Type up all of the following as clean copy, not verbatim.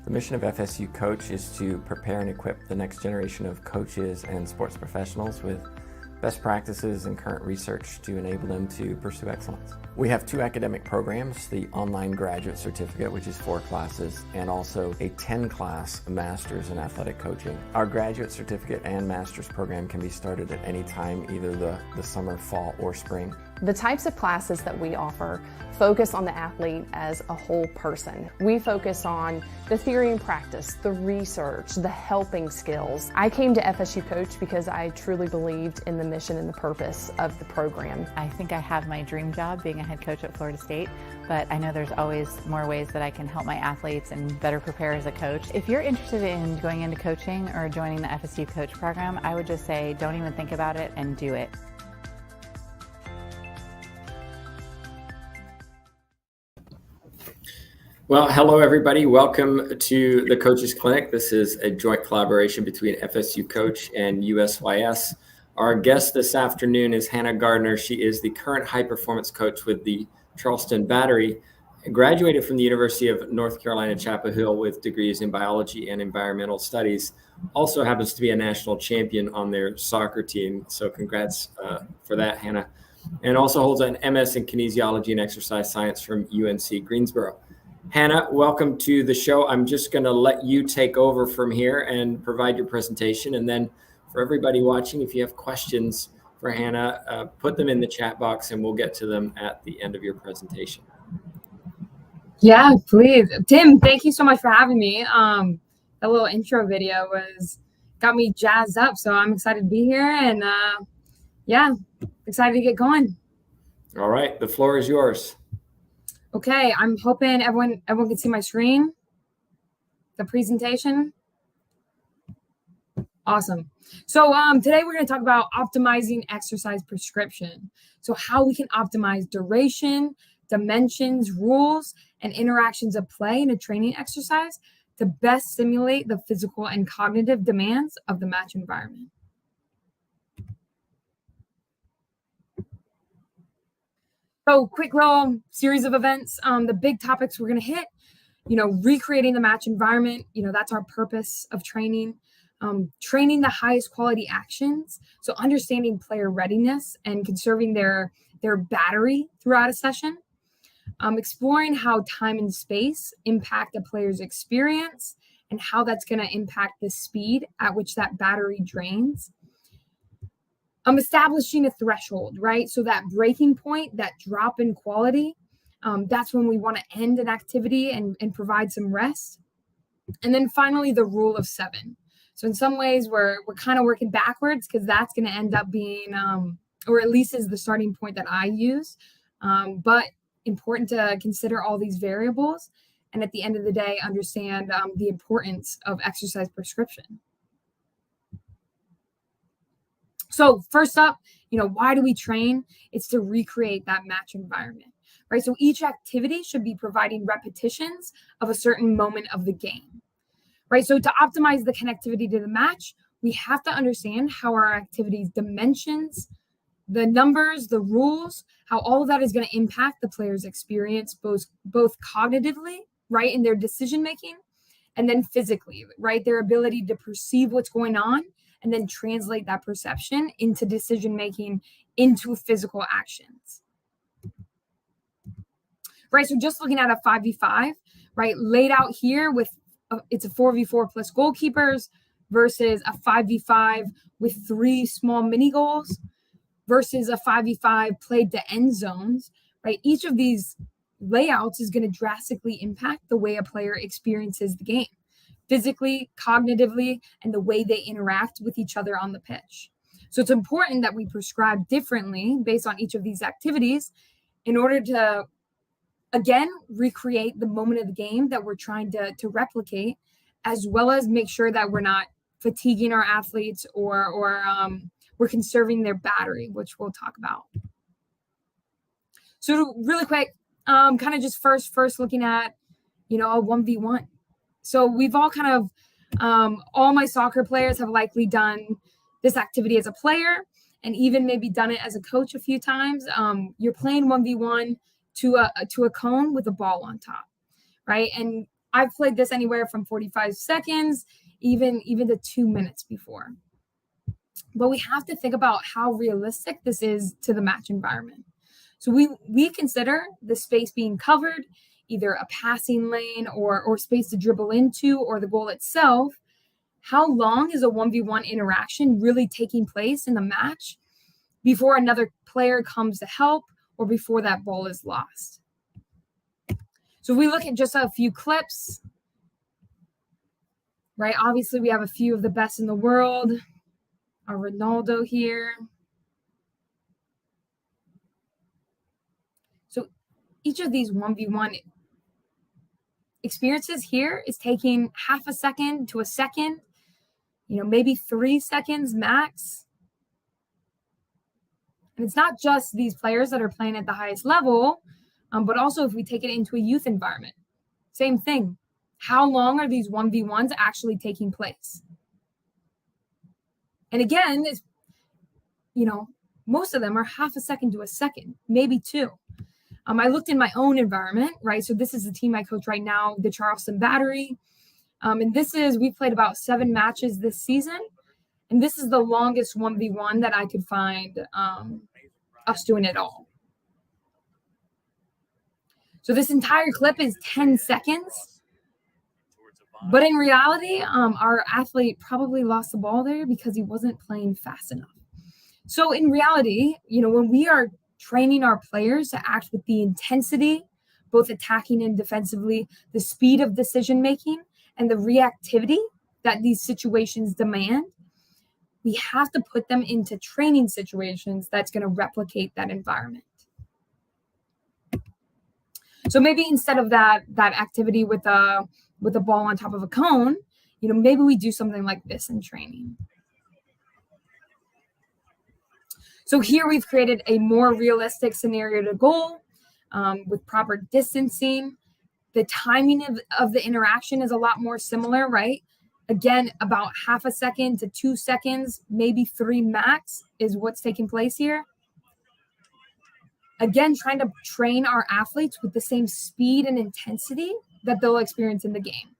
The mission of FSU Coach is to prepare and equip the next generation of coaches and sports professionals with best practices and current research to enable them to pursue excellence. We have 2 academic programs, the online graduate certificate, which is 4 classes, and also a 10-class master's in athletic coaching. Our graduate certificate and master's program can be started at any time, either the summer, fall, or spring. The types of classes that we offer focus on the athlete as a whole person. We focus on the theory and practice, the research, the helping skills. I came to FSU Coach because I truly believed in the mission and the purpose of the program. I think I have my dream job being a head coach at Florida State, but I know there's always more ways that I can help my athletes and better prepare as a coach. If you're interested in going into coaching or joining the FSU Coach program, I would just say don't even think about it and do it. Well, hello everybody. Welcome to the Coaches Clinic. This is a joint collaboration between FSU Coach and USYS. Our guest this afternoon is Hanna Gardner. She is the current high performance coach with the Charleston Battery, graduated from the University of North Carolina, Chapel Hill with degrees in biology and environmental studies. Also happens to be a national champion on their soccer team. So congrats for that, Hanna. And also holds an MS in kinesiology and exercise science from UNC Greensboro. Hanna, welcome to the show. I'm just going to let you take over from here and provide your presentation. And then for everybody watching, if you have questions for Hanna, put them in the chat box and we'll get to them at the end of your presentation. Yeah, please. Tim, thank you so much for having me. That little intro video got me jazzed up. So I'm excited to be here and excited to get going. All right. The floor is yours. Okay, I'm hoping everyone can see my screen, the presentation. Awesome. So today we're going to talk about optimizing exercise prescription. So how we can optimize duration, dimensions, rules, and interactions of play in a training exercise to best simulate the physical and cognitive demands of the match environment. So quick little series of events. The big topics we're going to hit, recreating the match environment. That's our purpose of training. Training the highest quality actions. So understanding player readiness and conserving their battery throughout a session. Exploring how time and space impact a player's experience and how that's going to impact the speed at which that battery drains. Establishing a threshold, right? So that breaking point, that drop in quality, that's when we want to end an activity and provide some rest. And then finally, the rule of 7. So in some ways, we're kind of working backwards because that's going to end up being, or at least is the starting point that I use, but important to consider all these variables. And at the end of the day, understand the importance of exercise prescription. So first up, why do we train? It's to recreate that match environment, right? So each activity should be providing repetitions of a certain moment of the game, right? So to optimize the connectivity to the match, we have to understand how our activities dimensions, the numbers, the rules, how all of that is going to impact the player's experience, both cognitively, right, in their decision-making, and then physically, right, their ability to perceive what's going on and then translate that perception into decision-making, into physical actions. Right, so just looking at a 5v5, right, laid out here with, it's a 4v4 plus goalkeepers versus a 5v5 with 3 small mini goals versus a 5v5 played to end zones, right? Each of these layouts is going to drastically impact the way a player experiences the game, physically, cognitively, and the way they interact with each other on the pitch. So it's important that we prescribe differently based on each of these activities in order to, again, recreate the moment of the game that we're trying to replicate, as well as make sure that we're not fatiguing our athletes or we're conserving their battery, which we'll talk about. So really quick, kind of just first looking at, a 1v1. So we've all kind of, all my soccer players have likely done this activity as a player and even maybe done it as a coach a few times. You're playing 1v1 to a cone with a ball on top, right? And I've played this anywhere from 45 seconds, even to 2 minutes before. But we have to think about how realistic this is to the match environment. So we consider the space being covered, either a passing lane or space to dribble into, or the goal itself. How long is a 1v1 interaction really taking place in the match before another player comes to help or before that ball is lost? So if we look at just a few clips, right? Obviously, we have a few of the best in the world. Our Ronaldo here. So each of these 1v1 experiences here is taking half a second to a second, maybe 3 seconds max. And it's not just these players that are playing at the highest level, but also if we take it into a youth environment, same thing. How long are these 1v1s actually taking place? And again, most of them are half a second to a second, maybe 2. I looked in my own environment, right? So this is the team I coach right now, the Charleston Battery. And we've played about 7 matches this season. And this is the longest 1v1 that I could find us doing it all. So this entire clip is 10 seconds. But in reality, our athlete probably lost the ball there because he wasn't playing fast enough. So in reality, when we are training our players to act with the intensity, both attacking and defensively, the speed of decision making, and the reactivity that these situations demand, we have to put them into training situations that's going to replicate that environment. So maybe instead of that activity with a ball on top of a cone, maybe we do something like this in training. So here we've created a more realistic scenario to goal with proper distancing. The timing of the interaction is a lot more similar, right? Again, about half a second to 2 seconds, maybe 3 max is what's taking place here. Again, trying to train our athletes with the same speed and intensity that they'll experience in the game.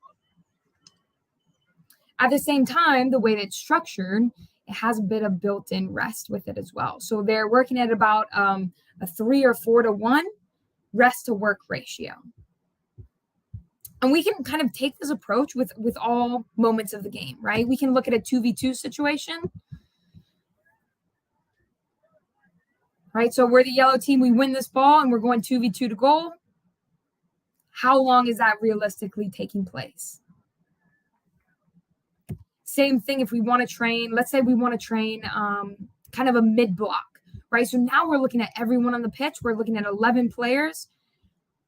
At the same time, the way that it's structured, it has a bit of built-in rest with it as well. So they're working at about a 3 or 4 to 1 rest to work ratio. And we can kind of take this approach with all moments of the game, right? We can look at a 2v2 situation, right? So we're the yellow team, we win this ball and we're going 2v2 to goal. How long is that realistically taking place? Same thing if we want to train, let's say we want to train kind of a mid block, right? So now we're looking at everyone on the pitch. We're looking at 11 players.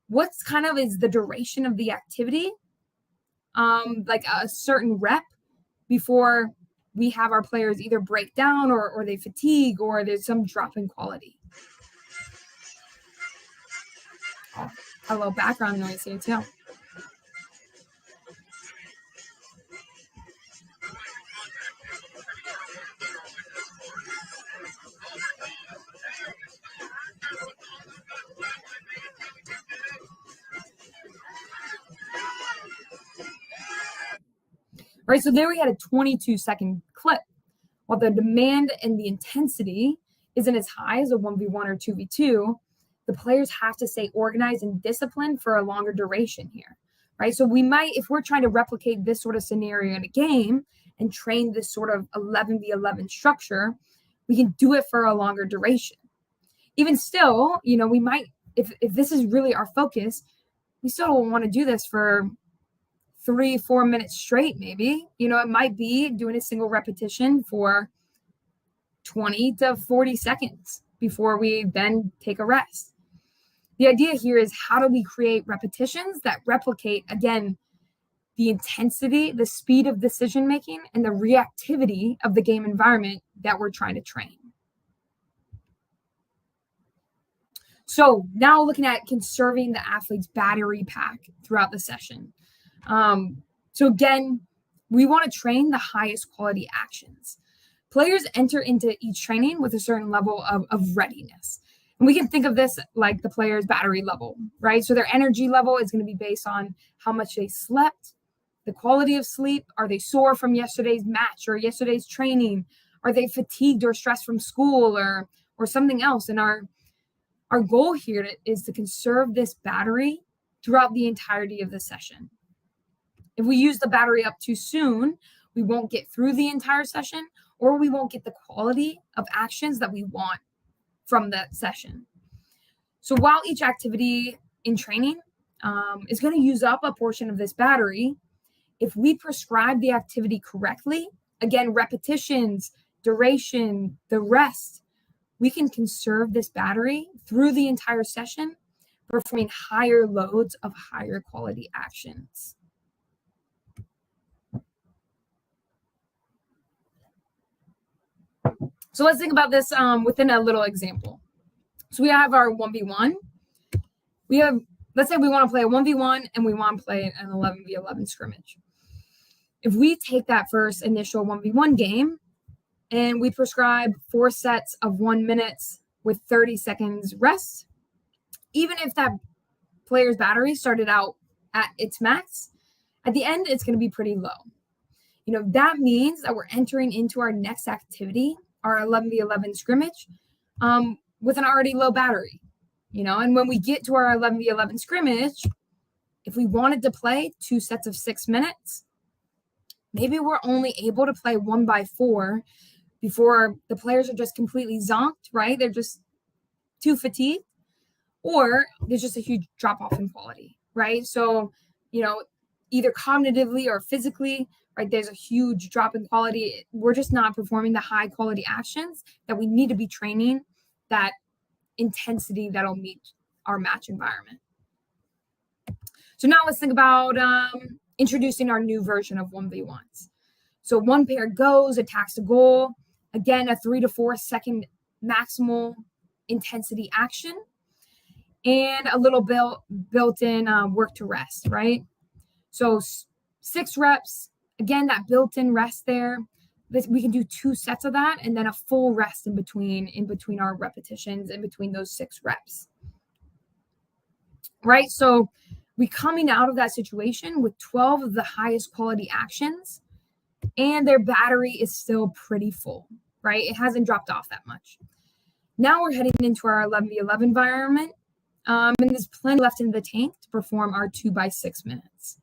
What's kind of is the duration of the activity, like a certain rep before we have our players either break down or they fatigue or there's some drop in quality. Oh, a little background noise here too. Right, so there we had a 22-second clip. While the demand and the intensity isn't as high as a 1v1 or 2v2, the players have to stay organized and disciplined for a longer duration here, right? So we might, if we're trying to replicate this sort of scenario in a game and train this sort of 11v11 structure, we can do it for a longer duration. Even still, we might, if this is really our focus, we still don't want to do this for 3-4 minutes straight, maybe. It might be doing a single repetition for 20 to 40 seconds before we then take a rest. The idea here is how do we create repetitions that replicate, again, the intensity, the speed of decision making, and the reactivity of the game environment that we're trying to train. So now looking at conserving the athlete's battery pack throughout the session. So again, we want to train the highest quality actions. Players enter into each training with a certain level of readiness. And we can think of this like the player's battery level, right? So their energy level is going to be based on how much they slept, the quality of sleep. Are they sore from yesterday's match or yesterday's training? Are they fatigued or stressed from school or something else? And our goal here is to conserve this battery throughout the entirety of the session. If we use the battery up too soon, we won't get through the entire session, or we won't get the quality of actions that we want from that session. So while each activity in training is going to use up a portion of this battery, if we prescribe the activity correctly, again, repetitions, duration, the rest, we can conserve this battery through the entire session, performing higher loads of higher quality actions. So let's think about this within a little example. So we have our 1v1. Let's say we want to play a 1v1 and we want to play an 11v11 scrimmage. If we take that first initial 1v1 game and we prescribe 4 sets of 1 minute with 30 seconds rest, even if that player's battery started out at its max, at the end, it's going to be pretty low. That means that we're entering into our next activity, our 11v11 scrimmage, with an already low battery, and when we get to our 11v11 scrimmage, if we wanted to play 2 sets of 6 minutes, maybe we're only able to play 1x4 before the players are just completely zonked, right? They're just too fatigued, or there's just a huge drop off in quality, right? So, either cognitively or physically, right, there's a huge drop in quality. We're just not performing the high quality actions that we need to be training that intensity that'll meet our match environment. So now let's think about introducing our new version of 1v1s. So one pair goes, attacks the goal. Again, a 3 to 4 second maximal intensity action, and a little built-in work to rest, right? So 6 reps, again, that built-in rest there. We can do 2 sets of that, and then a full rest in between our repetitions, in between those 6 reps, right? So we coming out of that situation with 12 of the highest quality actions, and their battery is still pretty full, right? It hasn't dropped off that much. Now we're heading into our 11v11 environment, and there's plenty left in the tank to perform our 2x6 minutes.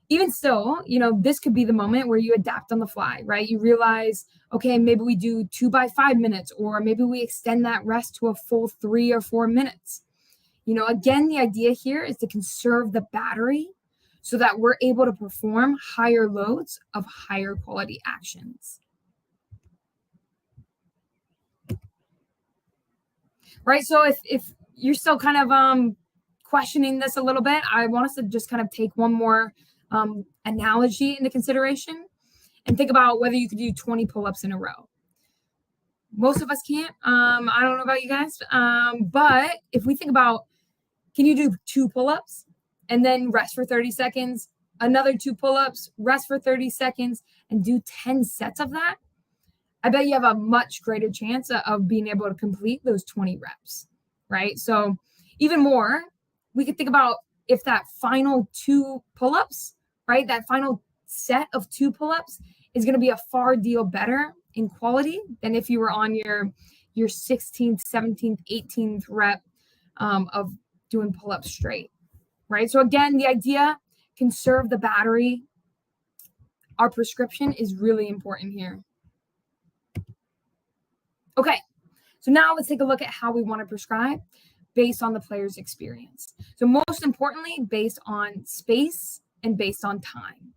Even still, this could be the moment where you adapt on the fly, right? You realize, okay, maybe we do 2x5 minutes, or maybe we extend that rest to a full 3 or 4 minutes. Again, the idea here is to conserve the battery so that we're able to perform higher loads of higher quality actions. Right, so if you're still kind of questioning this a little bit, I want us to just kind of take one more analogy into consideration and think about whether you could do 20 pull-ups in a row. Most of us can't. I don't know about you guys, but if we think about, can you do 2 pull-ups and then rest for 30 seconds, another 2 pull-ups, rest for 30 seconds, and do 10 sets of that? I bet you have a much greater chance of being able to complete those 20 reps, right? So even more, we could think about if that final 2 pull-ups, right, that final set of 2 pull-ups is going to be a far deal better in quality than if you were on your 16th, 17th, 18th rep of doing pull-ups straight, right? So again, the idea, conserve the battery. Our prescription is really important here. Okay, so now let's take a look at how we want to prescribe based on the player's experience. So most importantly, based on space and based on time.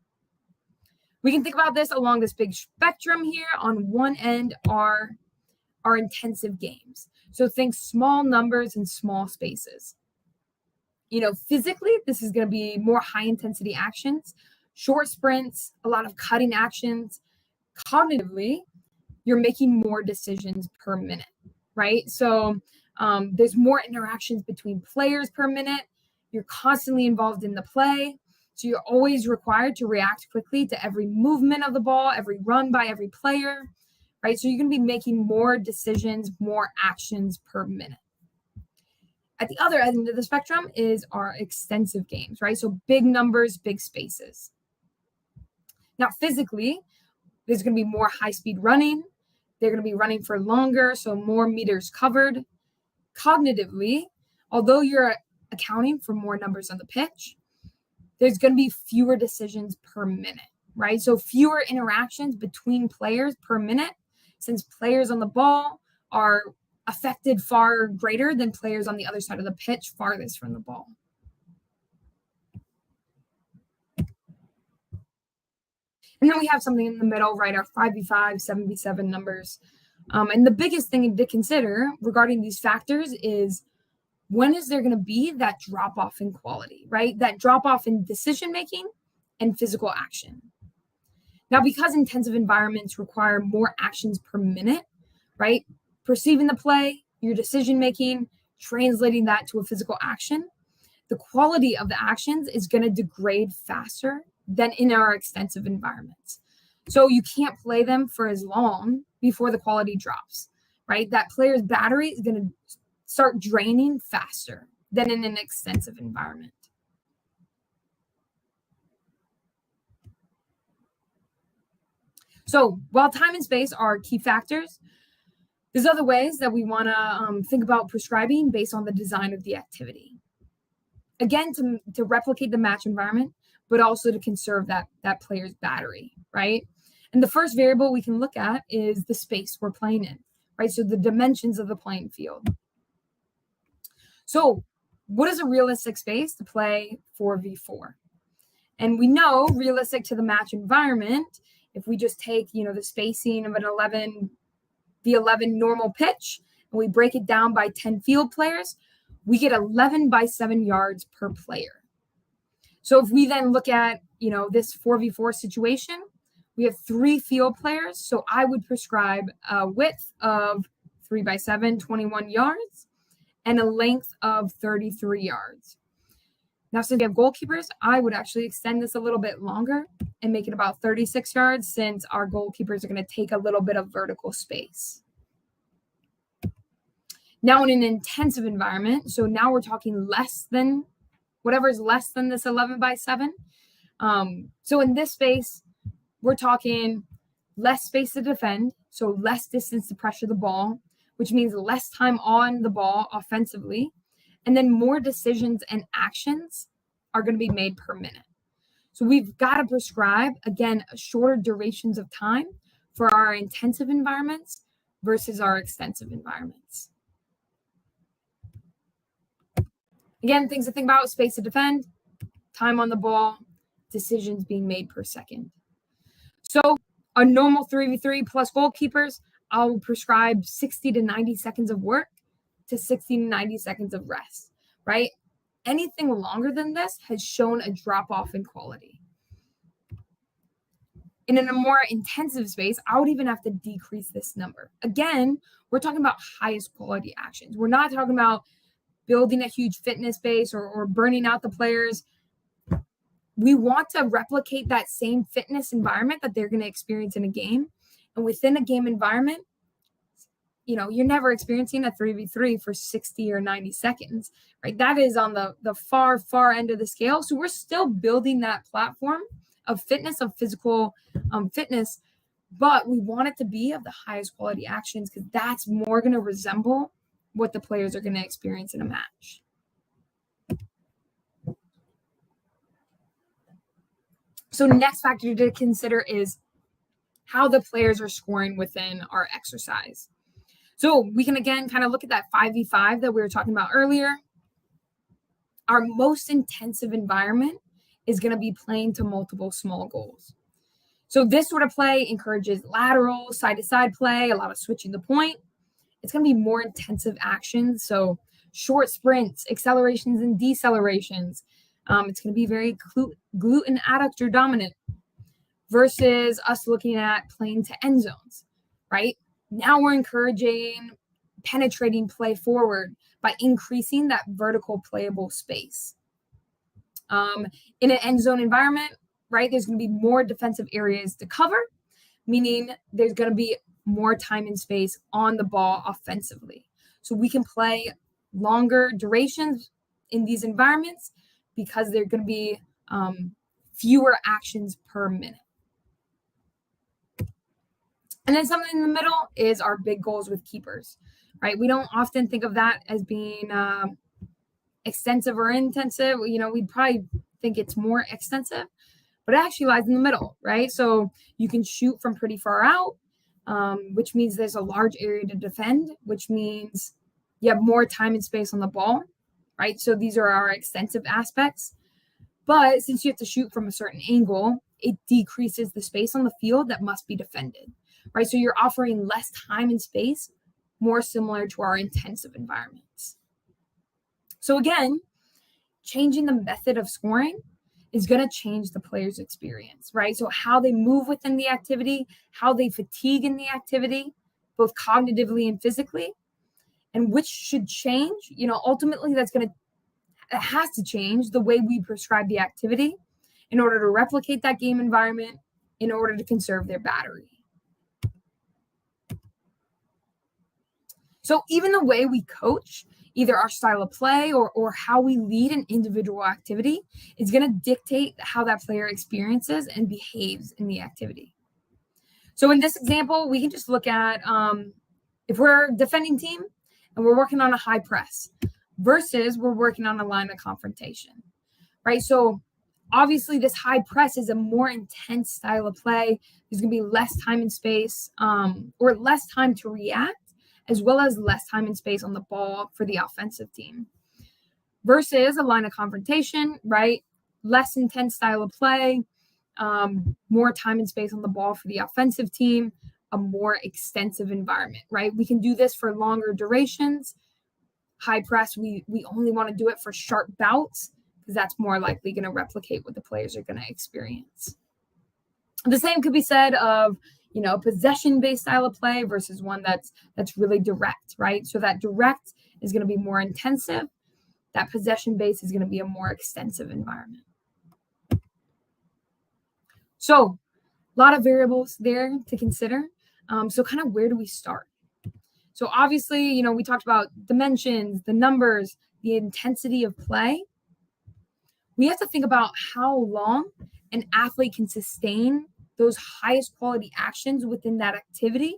We can think about this along this big spectrum here. On one end are our intensive games. So think small numbers and small spaces. Physically, this is going to be more high intensity actions, short sprints, a lot of cutting actions. Cognitively, you're making more decisions per minute, right? So there's more interactions between players per minute. You're constantly involved in the play. So you're always required to react quickly to every movement of the ball, every run by every player, right? So you're going to be making more decisions, more actions per minute. At the other end of the spectrum is our extensive games, right? So big numbers, big spaces. Now, physically, there's going to be more high-speed running. They're going to be running for longer, so more meters covered. Cognitively, although you're accounting for more numbers on the pitch, there's going to be fewer decisions per minute, right? So fewer interactions between players per minute, since players on the ball are affected far greater than players on the other side of the pitch farthest from the ball. And then we have something in the middle, right? Our 5v5, 7v7 numbers. And the biggest thing to consider regarding these factors is, when is there going to be that drop off in quality, right? That drop off in decision making and physical action. Now, because intensive environments require more actions per minute, right? Perceiving the play, your decision making, translating that to a physical action, the quality of the actions is going to degrade faster than in our extensive environments. So you can't play them for as long before the quality drops, right? That player's battery is going to start draining faster than in an extensive environment. So while time and space are key factors, there's other ways that we want to think about prescribing based on the design of the activity. Again, to replicate the match environment, but also to conserve that player's battery, right? And the first variable we can look at is the space we're playing in, right? So the dimensions of the playing field. So what is a realistic space to play 4v4? And we know realistic to the match environment, if we just take, the spacing of the 11 normal pitch, and we break it down by 10 field players, we get 11 by 7 yards per player. So if we then look at, this 4v4 situation, we have 3 field players. So I would prescribe a width of 3 by 7, 21 yards, and a length of 33 yards. Now, since we have goalkeepers, I would actually extend this a little bit longer and make it about 36 yards, since our goalkeepers are going to take a little bit of vertical space. Now, in an intensive environment, so now we're talking whatever is less than this 11 by 7. So in this space, we're talking less space to defend, so less distance to pressure the ball, which means less time on the ball offensively, and then more decisions and actions are going to be made per minute. So we've got to prescribe, again, shorter durations of time for our intensive environments versus our extensive environments. Again, things to think about: space to defend, time on the ball, decisions being made per second. So a normal 3v3 plus goalkeepers, I'll prescribe 60 to 90 seconds of work to 60 to 90 seconds of rest, right? Anything longer than this has shown a drop off in quality. And in a more intensive space, I would even have to decrease this number. Again, we're talking about highest quality actions. We're not talking about building a huge fitness base or burning out the players. We want to replicate that same fitness environment that they're going to experience in a game. And within a game environment, you're never experiencing a 3v3 for 60 or 90 seconds, right? That is on the far, far end of the scale. So we're still building that platform of fitness, of physical fitness, but we want it to be of the highest quality actions, because that's more going to resemble what the players are going to experience in a match. So next factor to consider is how the players are scoring within our exercise. So we can, again, kind of look at that 5v5 that we were talking about earlier. Our most intensive environment is going to be playing to multiple small goals. So this sort of play encourages lateral, side-to-side play, a lot of switching the point. It's going to be more intensive actions, so short sprints, accelerations and decelerations. It's going to be very glute and adductor dominant versus us looking at playing to end zones, right? Now we're encouraging penetrating play forward by increasing that vertical playable space. In an end zone environment, right, there's going to be more defensive areas to cover, meaning there's going to be more time and space on the ball offensively. So we can play longer durations in these environments because they're going to be fewer actions per minute. And then something in the middle is our big goals with keepers, right? We don't often think of that as being extensive or intensive. We'd probably think it's more extensive, but it actually lies in the middle, right? So you can shoot from pretty far out, which means there's a large area to defend, which means you have more time and space on the ball, right? So these are our extensive aspects. But since you have to shoot from a certain angle, it decreases the space on the field that must be defended, right? So you're offering less time and space, more similar to our intensive environments. So again, changing the method of scoring is going to change the player's experience, right? So how they move within the activity, how they fatigue in the activity, both cognitively and physically, and which should change. Ultimately it has to change the way we prescribe the activity in order to replicate that game environment, in order to conserve their battery. So even the way we coach, either our style of play or how we lead an individual activity, is going to dictate how that player experiences and behaves in the activity. So in this example, we can just look at if we're a defending team and we're working on a high press versus we're working on a line of confrontation, right? So obviously this high press is a more intense style of play. There's going to be less time and space or less time to react, as well as less time and space on the ball for the offensive team. Versus a line of confrontation, right? Less intense style of play, more time and space on the ball for the offensive team, a more extensive environment, right? We can do this for longer durations. High press, we only want to do it for sharp bouts because that's more likely going to replicate what the players are going to experience. The same could be said of possession-based style of play versus one that's really direct, right? So that direct is going to be more intensive. That possession-based is going to be a more extensive environment. So a lot of variables there to consider. So kind of where do we start? So obviously, we talked about dimensions, the numbers, the intensity of play. We have to think about how long an athlete can sustain those highest quality actions within that activity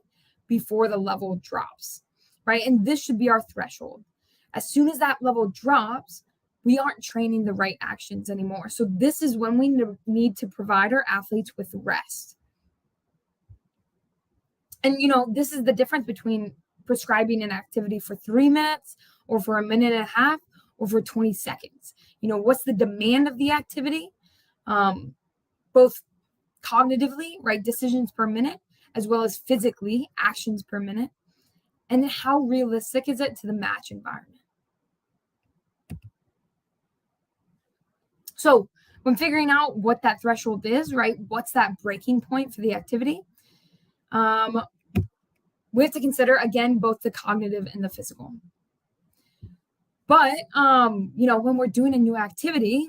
before the level drops, right? And this should be our threshold. As soon as that level drops, we aren't training the right actions anymore. So this is when we need to provide our athletes with rest. And, this is the difference between prescribing an activity for 3 minutes or for 1.5 minutes or for 20 seconds. What's the demand of the activity? Both cognitively, right, decisions per minute, as well as physically, actions per minute, and then how realistic is it to the match environment? So when figuring out what that threshold is, right, what's that breaking point for the activity, we have to consider, again, both the cognitive and the physical. But, when we're doing a new activity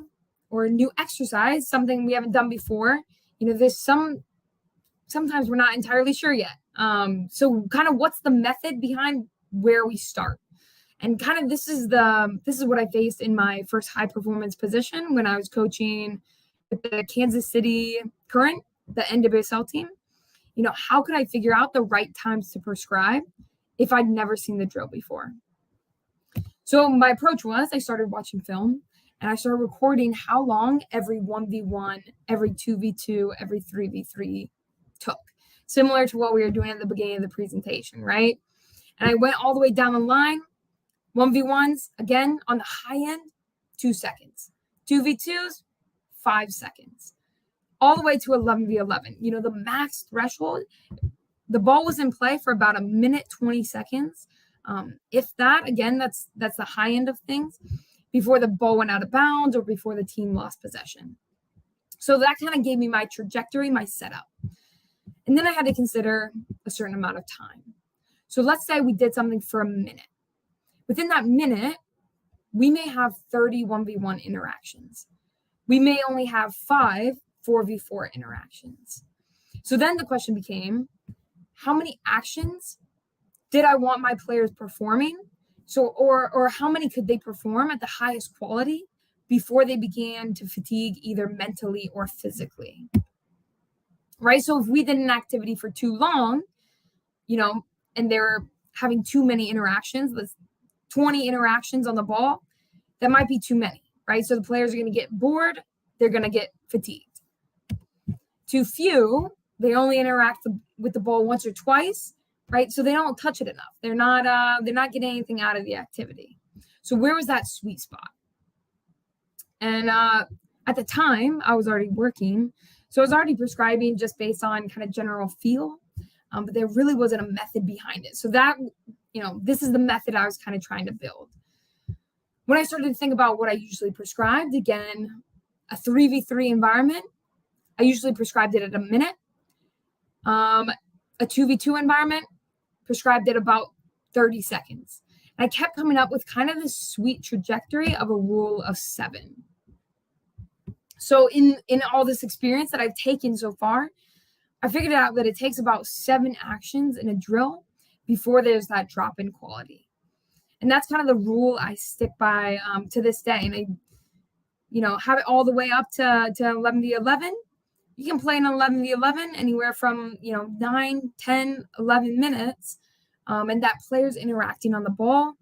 or a new exercise, something we haven't done before, there's sometimes we're not entirely sure yet. So kind of what's the method behind where we start? And kind of this is what I faced in my first high performance position when I was coaching with the Kansas City Current, the NWSL team. How could I figure out the right times to prescribe if I'd never seen the drill before? So my approach was I started watching film and I started recording how long every 1v1, every 2v2, every 3v3 took, similar to what we were doing at the beginning of the presentation, right? And I went all the way down the line. 1v1s, again, on the high end, 2 seconds. 2v2s, 5 seconds. All the way to 11v11. The max threshold, the ball was in play for about 1 minute, 20 seconds. If that, again, that's the high end of things, before the ball went out of bounds or before the team lost possession. So that kind of gave me my trajectory, my setup. And then I had to consider a certain amount of time. So let's say we did something for 1 minute. Within that minute, we may have 30 1v1 interactions. We may only have 5 4v4 interactions. So then the question became, how many actions did I want my players performing? So, or how many could they perform at the highest quality before they began to fatigue either mentally or physically, right? So if we did an activity for too long, and they're having too many interactions, let's 20 interactions on the ball, that might be too many, right? So the players are going to get bored, they're going to get fatigued. Too few, they only interact with the ball once or twice, right? So they don't touch it enough. They're not getting anything out of the activity. So where was that sweet spot? And at the time, I was already working, so I was already prescribing just based on kind of general feel, but there really wasn't a method behind it. So that, this is the method I was kind of trying to build. When I started to think about what I usually prescribed, again, a 3v3 environment, I usually prescribed it at a minute. A 2v2 environment, prescribed it about 30 seconds. And I kept coming up with kind of this sweet trajectory of a rule of 7. So in all this experience that I've taken so far, I figured out that it takes about 7 actions in a drill before there's that drop in quality. And that's kind of the rule I stick by to this day. And I, have it all the way up to 11v11. You can play an 11v11 anywhere from, 9, 10, 11 minutes. And that player's interacting on the ball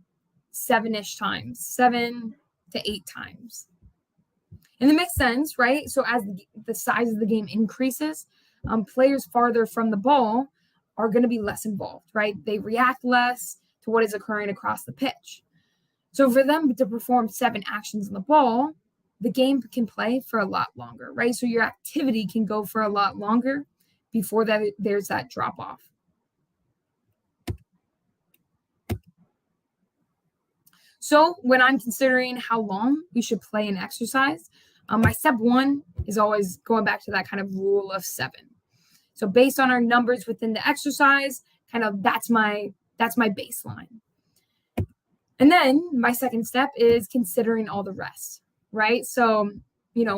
7-ish times, 7 to 8 times. And it makes sense, right? So as the size of the game increases, players farther from the ball are going to be less involved, right? They react less to what is occurring across the pitch. So for them to perform 7 actions on the ball, the game can play for a lot longer, right? So your activity can go for a lot longer before there's that drop off. So when I'm considering how long we should play an exercise, my step 1 is always going back to that kind of rule of 7. So based on our numbers within the exercise, kind of that's my baseline. And then my second step is considering all the rest, right? So,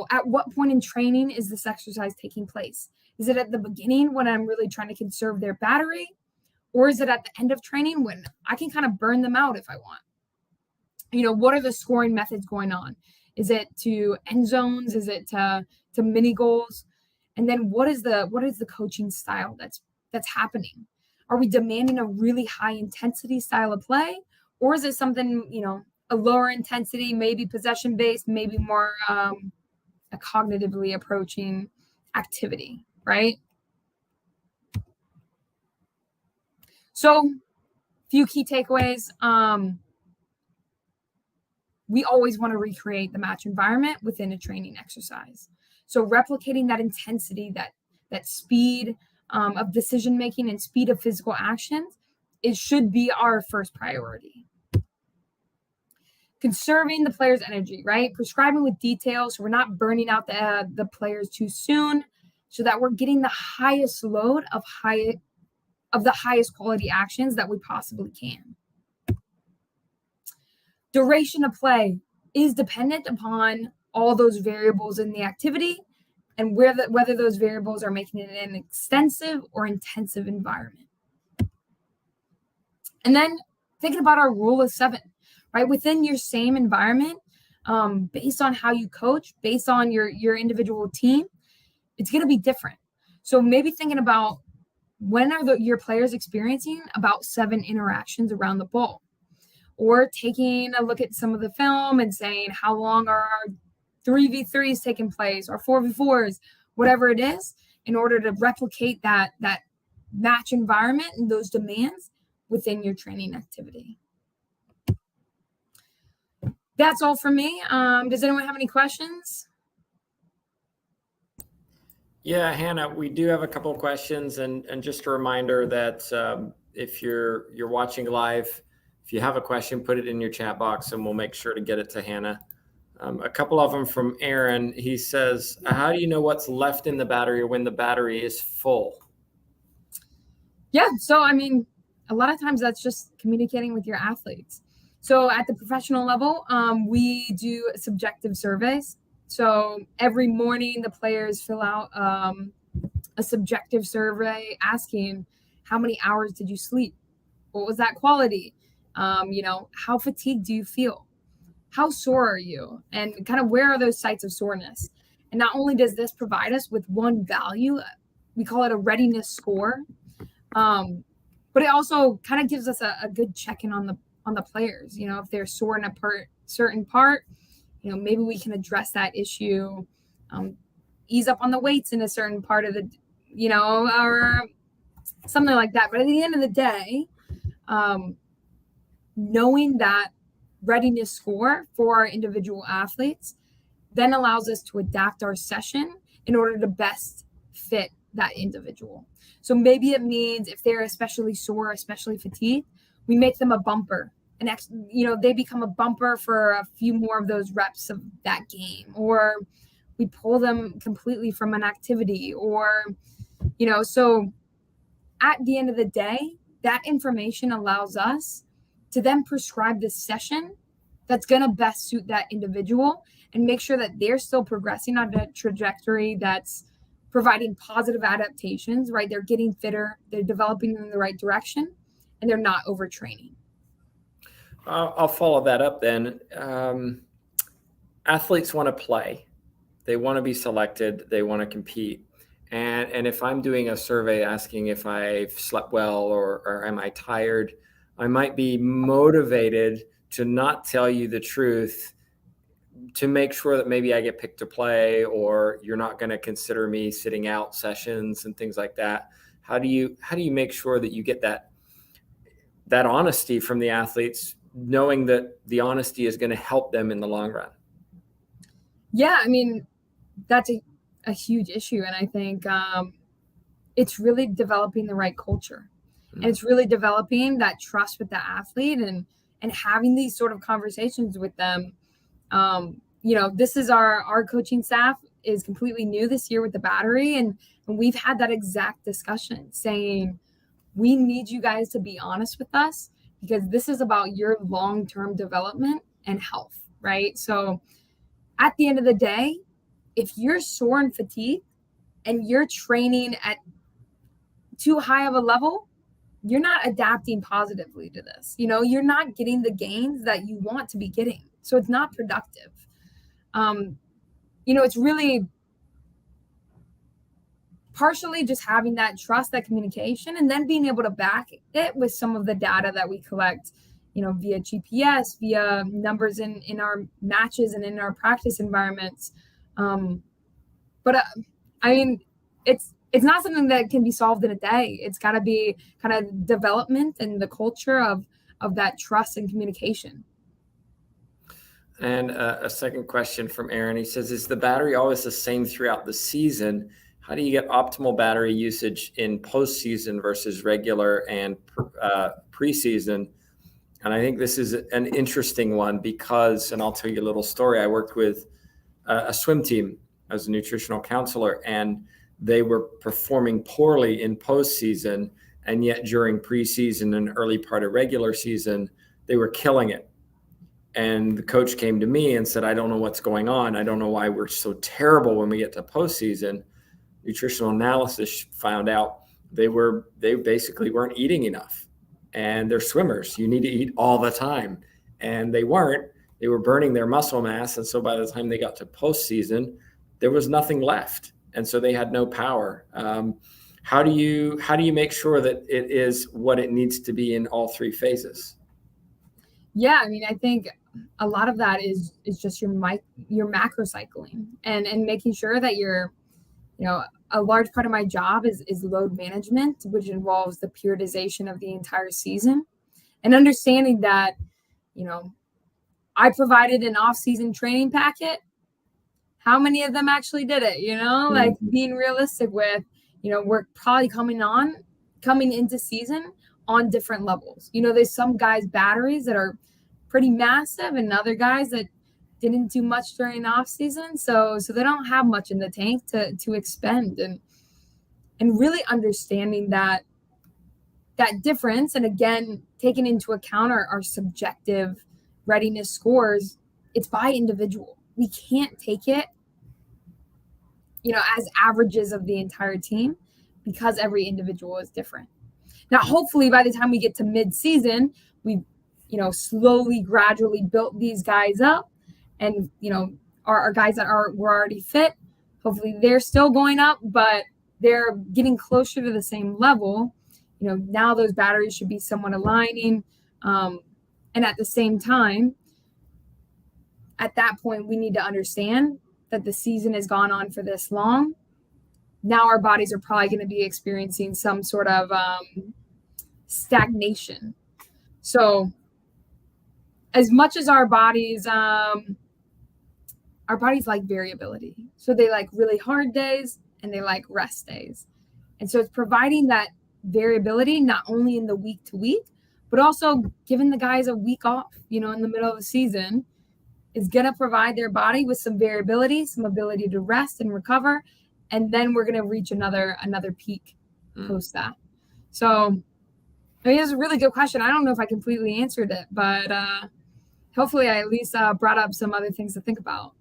at what point in training is this exercise taking place? Is it at the beginning when I'm really trying to conserve their battery? Or is it at the end of training when I can kind of burn them out if I want? What are the scoring methods going on? Is it to end zones? Is it to mini goals? And then what is the coaching style that's happening? Are we demanding a really high intensity style of play? Or is it something, a lower intensity, maybe possession based, maybe more a cognitively approaching activity, right? So, few key takeaways. We always want to recreate the match environment within a training exercise. So replicating that intensity, that speed of decision making and speed of physical actions, it should be our first priority. Conserving the player's energy, right? Prescribing with detail so we're not burning out the players too soon, so that we're getting the highest load of the highest quality actions that we possibly can. Duration of play is dependent upon all those variables in the activity and whether those variables are making it an extensive or intensive environment. And then thinking about our rule of 7, right? Within your same environment, based on how you coach, based on your individual team, it's going to be different. So maybe thinking about when are your players experiencing about 7 interactions around the ball? Or taking a look at some of the film and saying, how long are our 3v3s taking place or 4v4s, whatever it is, in order to replicate that match environment and those demands within your training activity. That's all for me. Does anyone have any questions? Yeah, Hannah, we do have a couple of questions, and just a reminder that if you're watching live, if you have a question, put it in your chat box and we'll make sure to get it to Hanna. A couple of them from Aaron. He says, how do you know what's left in the battery or when the battery is full? Yeah, so a lot of times that's just communicating with your athletes. So at the professional level, we do subjective surveys. So every morning the players fill out a subjective survey asking, how many hours did you sleep? What was that quality? How fatigued do you feel? How sore are you? And kind of where are those sites of soreness? And not only does this provide us with one value, we call it a readiness score, but it also kind of gives us a good check-in on the players. If they're sore in a certain part, maybe we can address that issue, ease up on the weights in a certain part of the, or something like that. But at the end of the day, knowing that readiness score for our individual athletes then allows us to adapt our session in order to best fit that individual. So maybe it means if they're especially sore, especially fatigued, we make them a bumper. And they become a bumper for a few more of those reps of that game, or we pull them completely from an activity, or so at the end of the day, that information allows us to then prescribe the session that's going to best suit that individual and make sure that they're still progressing on a trajectory that's providing positive adaptations, right? They're getting fitter, they're developing in the right direction, and they're not overtraining. I'll follow that up then. Athletes want to play. They want to be selected. They want to compete. And if I'm doing a survey asking if I've slept well or am I tired, I might be motivated to not tell you the truth to make sure that maybe I get picked to play, or you're not going to consider me sitting out sessions and things like that. How do you make sure that you get that honesty from the athletes, knowing that the honesty is going to help them in the long run? Yeah, I mean, that's a huge issue. And I think it's really developing the right culture. And it's really developing that trust with the athlete and having these sort of conversations with them. This is our coaching staff is completely new this year with the battery. And we've had that exact discussion saying, we need you guys to be honest with us because this is about your long-term development and health, right? So at the end of the day, if you're sore and fatigued and you're training at too high of a level, you're not adapting positively to this. You're not getting the gains that you want to be getting. So it's not productive. It's really partially just having that trust, that communication, and then being able to back it with some of the data that we collect, via GPS, via numbers in our matches and in our practice environments. It's not something that can be solved in a day. It's got to be kind of development and the culture of that trust and communication. And a second question from Aaron. He says, is the battery always the same throughout the season? How do you get optimal battery usage in postseason versus regular and preseason? And I think this is an interesting one because, and I'll tell you a little story. I worked with a swim team as a nutritional counselor, and they were performing poorly in postseason, and yet during preseason and early part of regular season, they were killing it. And the coach came to me and said, I don't know what's going on. I don't know why we're so terrible when we get to postseason. Nutritional analysis found out they basically weren't eating enough. And they're swimmers. You need to eat all the time. And they weren't. They were burning their muscle mass. And so by the time they got to postseason, there was nothing left. And so they had no power. How do you make sure that it is what it needs to be in all three phases? Yeah, I mean, I think a lot of that is just your macro cycling and making sure that you're, a large part of my job is load management, which involves the periodization of the entire season and understanding that, I provided an off-season training packet. How many of them actually did it? Like being realistic with, we're probably coming into season on different levels. There's some guys' batteries that are pretty massive and other guys that didn't do much during off season. So they don't have much in the tank to expend and really understanding that difference. And again, taking into account our subjective readiness scores, it's by individual. We can't take it as averages of the entire team, because every individual is different. Now, hopefully by the time we get to mid-season, we've, slowly, gradually built these guys up, and, our guys that were already fit, hopefully they're still going up, but they're getting closer to the same level. Now those batteries should be somewhat aligning. And at the same time, at that point, we need to understand that the season has gone on for this long. Now our bodies are probably going to be experiencing some sort of stagnation. So as much as our bodies like variability. So they like really hard days and they like rest days. And so it's providing that variability, not only in the week to week, but also giving the guys a week off, in the middle of the season, is going to provide their body with some variability, some ability to rest and recover. And then we're going to reach another peak post that. So it's a really good question. I don't know if I completely answered it, but hopefully I at least brought up some other things to think about.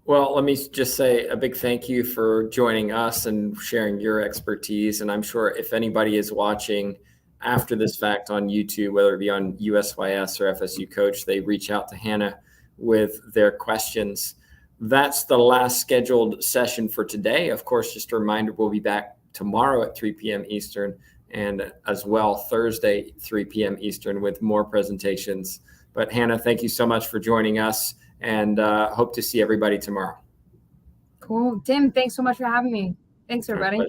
Well, let me just say a big thank you for joining us and sharing your expertise. And I'm sure if anybody is watching after this fact on YouTube, whether it be on USYS or FSU Coach, they reach out to Hanna with their questions. That's the last scheduled session for today. Of course, just a reminder, we'll be back tomorrow at 3 p.m. Eastern, and as well Thursday, 3 p.m. Eastern, with more presentations. But Hanna, thank you so much for joining us, and hope to see everybody tomorrow. Cool. Tim, thanks so much for having me. Thanks, everybody.